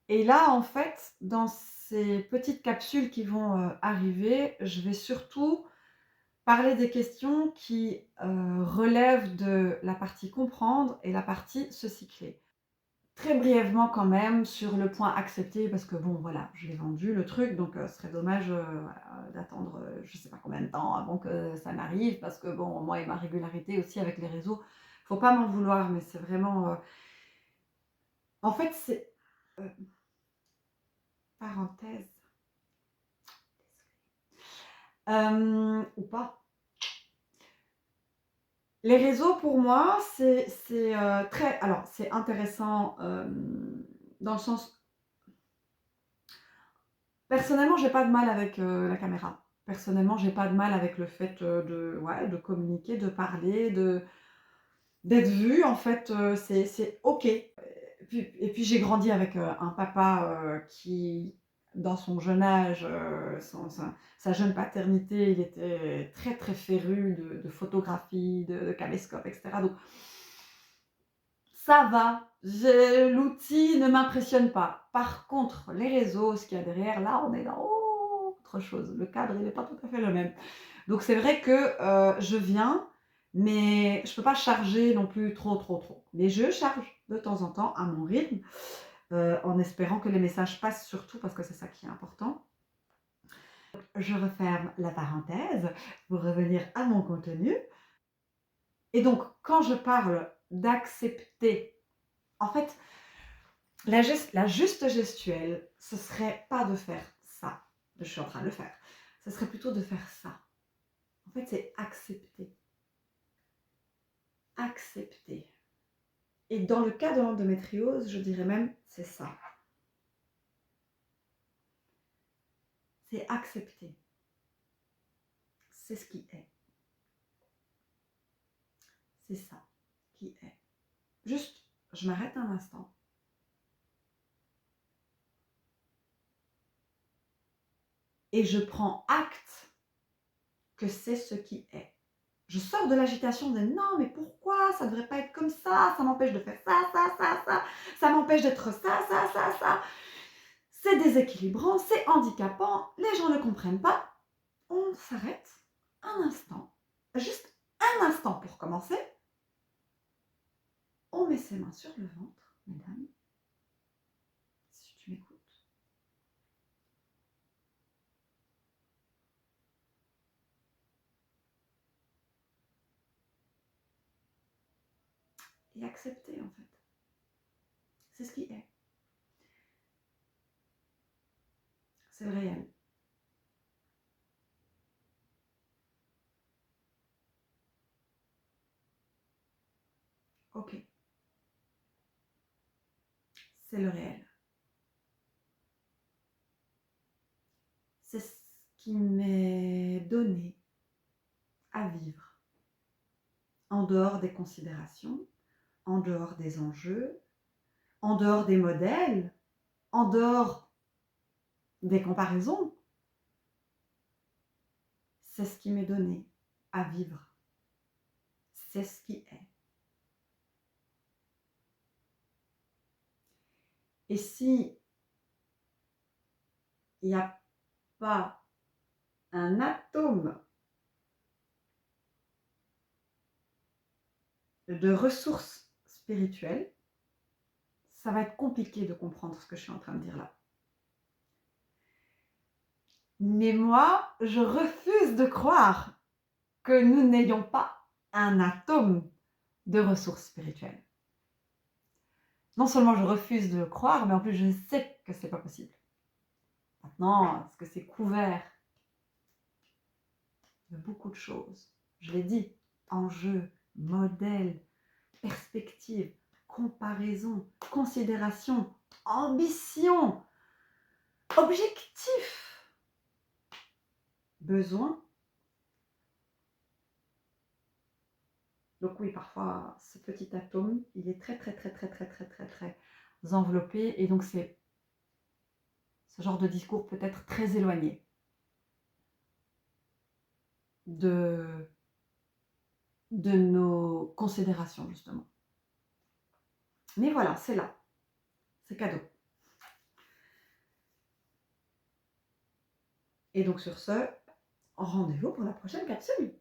Et là, en fait, dans ces petites capsules qui vont, arriver, je vais surtout parler des questions qui, relèvent de la partie comprendre et la partie se cycler. Très brièvement quand même sur le point accepter parce que bon voilà, je l'ai vendu le truc donc ce serait dommage, voilà, d'attendre, je sais pas combien de temps avant que ça m'arrive parce que bon, moi et ma régularité aussi avec les réseaux, faut pas m'en vouloir mais c'est vraiment, en fait c'est, heu, parenthèse, ou pas. Les réseaux pour moi c'est, très alors c'est intéressant, dans le sens personnellement, j'ai pas de mal avec, la caméra. Personnellement, j'ai pas de mal avec le fait, de ouais, de communiquer, de parler, d'être vue en fait, c'est OK. Et puis j'ai grandi avec, un papa, qui dans son jeune âge, son sa jeune paternité, il était très, très féru de photographie, de caméscope et cetera donc ça va, l'outil ne m'impressionne pas. Par contre, les réseaux, ce qu'il y a derrière, là, on est dans autre chose. Le cadre, il n'est pas tout à fait le même. Donc c'est vrai que, je viens, mais je peux pas charger non plus trop, trop, trop. Mais je charge de temps en temps à mon rythme, en espérant que les messages passent surtout parce que c'est ça qui est important. Je referme la parenthèse pour revenir à mon contenu et donc quand je parle d'accepter, en fait, la juste gestuelle, ce serait pas de faire ça, je suis en train de le faire. Ce serait plutôt de faire ça. En fait, c'est accepter. Accepter. Et dans le cas de l'endométriose, je dirais même, c'est ça. C'est accepter. C'est ce qui est. C'est ça qui est. Juste, je m'arrête un instant. Et je prends acte que c'est ce qui est. Je sors de l'agitation de non, mais pourquoi ça ne devrait pas être comme ça m'empêche de faire ça m'empêche d'être ça. C'est déséquilibrant, c'est handicapant, les gens ne comprennent pas. On s'arrête un instant, juste un instant pour commencer. On met ses mains sur le ventre, mesdames, si tu m'écoutes. Et accepter en fait. C'est ce qui est. C'est le réel. Ok. C'est le réel. C'est ce qui m'est donné à vivre. En dehors des considérations, en dehors des enjeux, en dehors des modèles, en dehors des comparaisons. C'est ce qui m'est donné à vivre. C'est ce qui est. Et si il n'y a pas un atome de ressources spirituelles, ça va être compliqué de comprendre ce que je suis en train de dire là. Mais moi, je refuse de croire que nous n'ayons pas un atome de ressources spirituelles. Non seulement je refuse de le croire, mais en plus je sais que c'est pas possible. Maintenant, est-ce que c'est couvert de beaucoup de choses? Je l'ai dit, enjeux, modèles, perspectives, comparaison, considération, ambition, objectif, besoin. Donc oui, parfois, ce petit atome, il est très, très, très, très, très, très, très, très enveloppé. Et donc, c'est ce genre de discours peut être très éloigné de, de nos considérations, justement. Mais voilà, c'est là. C'est cadeau. Et donc sur ce, rendez-vous pour la prochaine capsule.